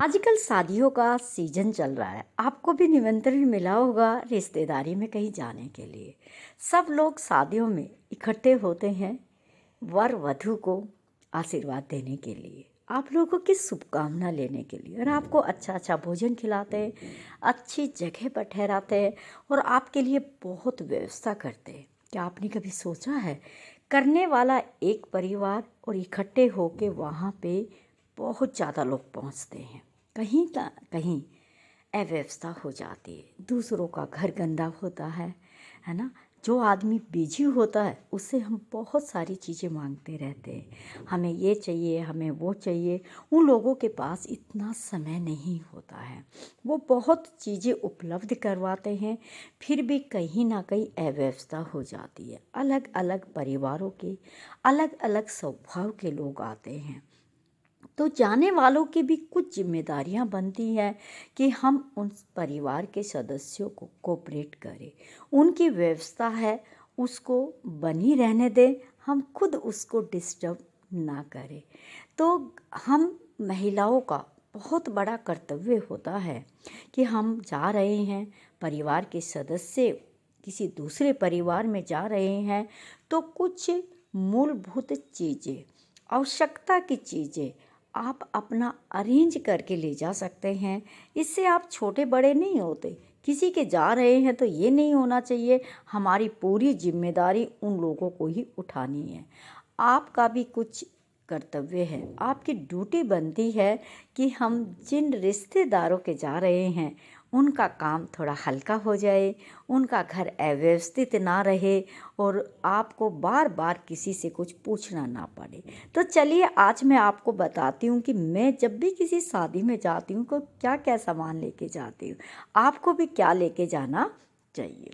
आजकल शादियों का सीजन चल रहा है। आपको भी निमंत्रण मिला होगा रिश्तेदारी में कहीं जाने के लिए। सब लोग शादियों में इकट्ठे होते हैं वर वधू को आशीर्वाद देने के लिए, आप लोगों की शुभकामना लेने के लिए, और आपको अच्छा अच्छा भोजन खिलाते हैं, अच्छी जगह पर ठहराते हैं और आपके लिए बहुत व्यवस्था करते हैं। क्या आपने कभी सोचा है, करने वाला एक परिवार और इकट्ठे होके वहाँ पे बहुत ज़्यादा लोग पहुँचते हैं। कहीं का कहीं अव्यवस्था हो जाती है, दूसरों का घर गंदा होता है ना। जो आदमी बिजी होता है उससे हम बहुत सारी चीज़ें मांगते रहते हैं, हमें ये चाहिए, हमें वो चाहिए। उन लोगों के पास इतना समय नहीं होता है, वो बहुत चीज़ें उपलब्ध करवाते हैं, फिर भी कहीं ना कहीं अव्यवस्था हो जाती है। अलग अलग परिवारों के अलग अलग स्वभाव के लोग आते हैं, तो जाने वालों की भी कुछ जिम्मेदारियां बनती हैं कि हम उन परिवार के सदस्यों को कोऑपरेट करें। उनकी व्यवस्था है उसको बनी रहने दें, हम खुद उसको डिस्टर्ब ना करें। तो हम महिलाओं का बहुत बड़ा कर्तव्य होता है कि हम जा रहे हैं, परिवार के सदस्य किसी दूसरे परिवार में जा रहे हैं, तो कुछ मूलभूत चीज़ें, आवश्यकता की चीज़ें आप अपना अरेंज करके ले जा सकते हैं। इससे आप छोटे बड़े नहीं होते, किसी के जा रहे हैं तो ये नहीं होना चाहिए हमारी पूरी जिम्मेदारी उन लोगों को ही उठानी है। आपका भी कुछ कर्तव्य है, आपकी ड्यूटी बनती है कि हम जिन रिश्तेदारों के जा रहे हैं उनका काम थोड़ा हल्का हो जाए, उनका घर अव्यवस्थित ना रहे और आपको बार बार किसी से कुछ पूछना ना पड़े। तो चलिए आज मैं आपको बताती हूँ कि मैं जब भी किसी शादी में जाती हूँ तो क्या क्या सामान लेके जाती हूँ, आपको भी क्या लेके जाना चाहिए।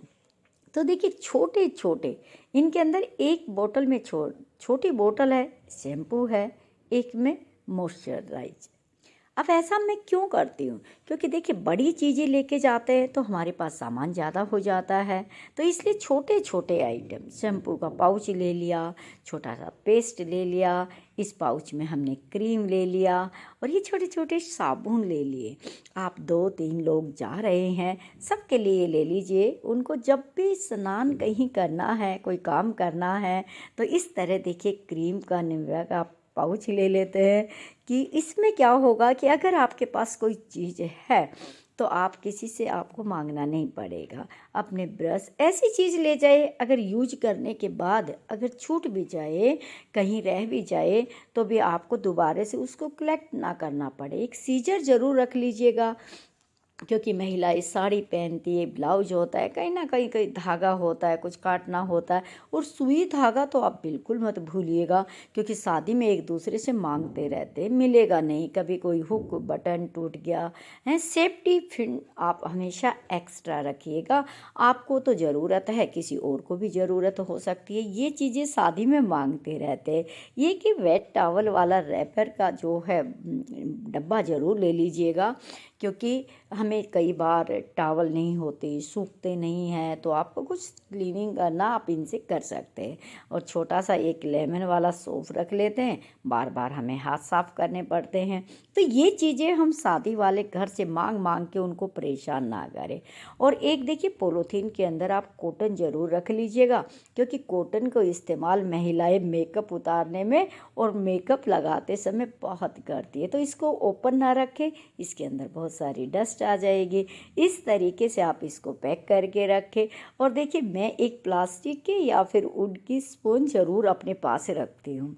तो देखिए छोटे छोटे इनके अंदर एक बोतल में छोटी बोतल है शैम्पू है, एक में मॉइस्चराइज। अब ऐसा मैं क्यों करती हूँ, क्योंकि देखिए बड़ी चीज़ें लेके जाते हैं तो हमारे पास सामान ज़्यादा हो जाता है, तो इसलिए छोटे छोटे आइटम, शैम्पू का पाउच ले लिया, छोटा सा पेस्ट ले लिया, इस पाउच में हमने क्रीम ले लिया और ये छोटे छोटे साबुन ले लिए। आप 2-3 लोग जा रहे हैं, सबके लिए ले लीजिए। उनको जब भी स्नान कहीं करना है, कोई काम करना है, तो इस तरह देखिए क्रीम का निविया का पाउच ले लेते हैं कि इसमें क्या होगा कि अगर आपके पास कोई चीज़ है तो आप किसी से आपको मांगना नहीं पड़ेगा। अपने ब्रश ऐसी चीज़ ले जाए, अगर यूज करने के बाद अगर छूट भी जाए, कहीं रह भी जाए, तो भी आपको दोबारा से उसको कलेक्ट ना करना पड़े। एक सीजर ज़रूर रख लीजिएगा, क्योंकि महिलाएं साड़ी पहनती है, ब्लाउज होता है, कहीं ना कहीं कहीं धागा होता है, कुछ काटना होता है, और सुई धागा तो आप बिल्कुल मत भूलिएगा, क्योंकि शादी में एक दूसरे से मांगते रहते हैं, मिलेगा नहीं, कभी कोई हुक बटन टूट गया है। सेफ्टी फिन आप हमेशा एक्स्ट्रा रखिएगा, आपको तो ज़रूरत है, किसी और को भी ज़रूरत हो सकती है, ये चीज़ें शादी में मांगते रहते हैं। ये कि वेट टॉवल वाला रैपर का जो है डब्बा ज़रूर ले लीजिएगा, क्योंकि हमें कई बार टावल नहीं होते, सूखते नहीं हैं, तो आपको कुछ क्लीनिंग करना आप इनसे कर सकते हैं। और छोटा सा एक लेमन वाला सोप रख लेते हैं, बार बार हमें हाथ साफ करने पड़ते हैं। तो ये चीज़ें हम शादी वाले घर से मांग मांग के उनको परेशान ना करें। और एक देखिए पॉलीथीन के अंदर आप कॉटन ज़रूर रख लीजिएगा, क्योंकि कॉटन को इस्तेमाल महिलाएं मेकअप उतारने में और मेकअप लगाते समय बहुत करती है, तो इसको ओपन ना रखें, इसके अंदर बहुत सारी डस्ट आ जाएगी। इस तरीके से आप इसको पैक करके रखें। और देखिए मैं एक प्लास्टिक के या फिर वुड की स्पून ज़रूर अपने पास रखती हूँ।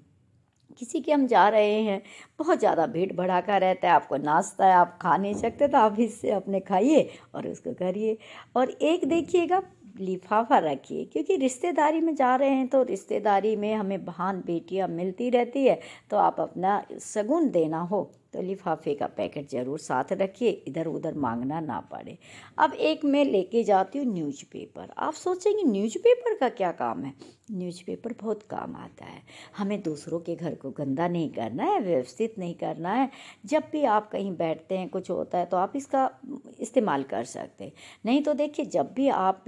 किसी के हम जा रहे हैं, बहुत ज़्यादा भीड़ भड़ाका रहता है, आपको नाश्ता है, आप खा नहीं सकते, तो आप इससे अपने खाइए और उसको करिए। और एक देखिएगा लिफाफा रखिए, क्योंकि रिश्तेदारी में जा रहे हैं तो रिश्तेदारी में हमें बहन बेटियां मिलती रहती है, तो आप अपना शगुन देना हो तो लिफाफे का पैकेट ज़रूर साथ रखिए, इधर उधर मांगना ना पड़े। अब एक मैं लेके जाती हूँ न्यूज़पेपर। आप सोचेंगे न्यूज़पेपर का क्या काम है, न्यूज़पेपर बहुत काम आता है। हमें दूसरों के घर को गंदा नहीं करना है, व्यवस्थित नहीं करना है। जब भी आप कहीं बैठते हैं, कुछ होता है, तो आप इसका इस्तेमाल कर सकते हैं। नहीं तो देखिए जब भी आप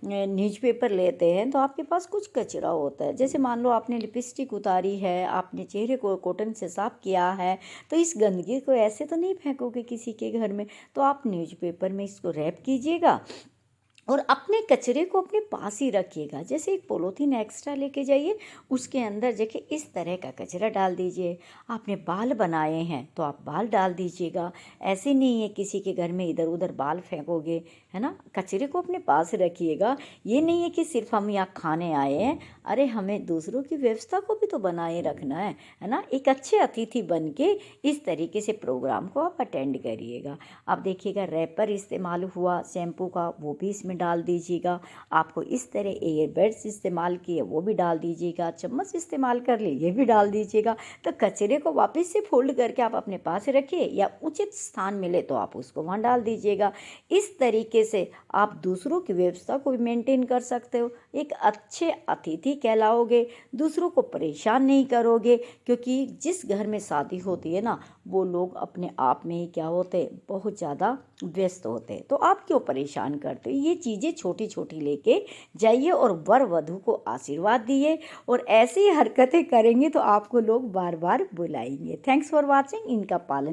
न्यूज़पेपर लेते हैं तो आपके पास कुछ कचरा होता है, जैसे मान लो आपने लिपस्टिक उतारी है, आपने चेहरे को कॉटन से साफ किया है, तो इस इस गंदगी को ऐसे तो नहीं फेंकोगे किसी के घर में, तो आप न्यूज़पेपर में इसको रैप कीजिएगा और अपने कचरे को अपने पास ही रखिएगा। जैसे एक पॉलीथीन एक्स्ट्रा लेके जाइए, उसके अंदर देखिए इस तरह का कचरा डाल दीजिए। आपने बाल बनाए हैं तो आप बाल डाल दीजिएगा। ऐसे नहीं है किसी के घर में इधर उधर बाल फेंकोगे, है ना। कचरे को अपने पास रखिएगा। ये नहीं है कि सिर्फ हम यहाँ खाने आए हैं, अरे हमें दूसरों की व्यवस्था को भी तो बनाए रखना है ना। एक अच्छे अतिथि बन के इस तरीके से प्रोग्राम को आप अटेंड करिएगा। आप देखिएगा रैपर इस्तेमाल हुआ शैम्पू का, वो भी इसमें डाल दीजिएगा। आपको इस तरह एयरबड्स इस्तेमाल किए वो भी डाल दीजिएगा। चम्मच इस्तेमाल कर लिए ये भी डाल दीजिएगा। तो कचरे को वापस से फोल्ड करके आप अपने पास रखिए, या उचित स्थान मिले तो आप उसको वहाँ डाल दीजिएगा। इस तरीके से आप दूसरों की व्यवस्था को भी मेंटेन कर सकते हो। एक अच्छे अतिथि कहलाओगे, दूसरों को परेशान नहीं करोगे, क्योंकि जिस घर में शादी होती है ना, वो लोग अपने आप में ही क्या होते, बहुत ज़्यादा व्यस्त होते। तो आप क्यों परेशान करते हो। ये चीज़ें छोटी छोटी लेके जाइए और वर वधू को आशीर्वाद दिए, और ऐसी हरकतें करेंगे तो आपको लोग बार बार बुलाएंगे। Thanks for watching. इनका पालन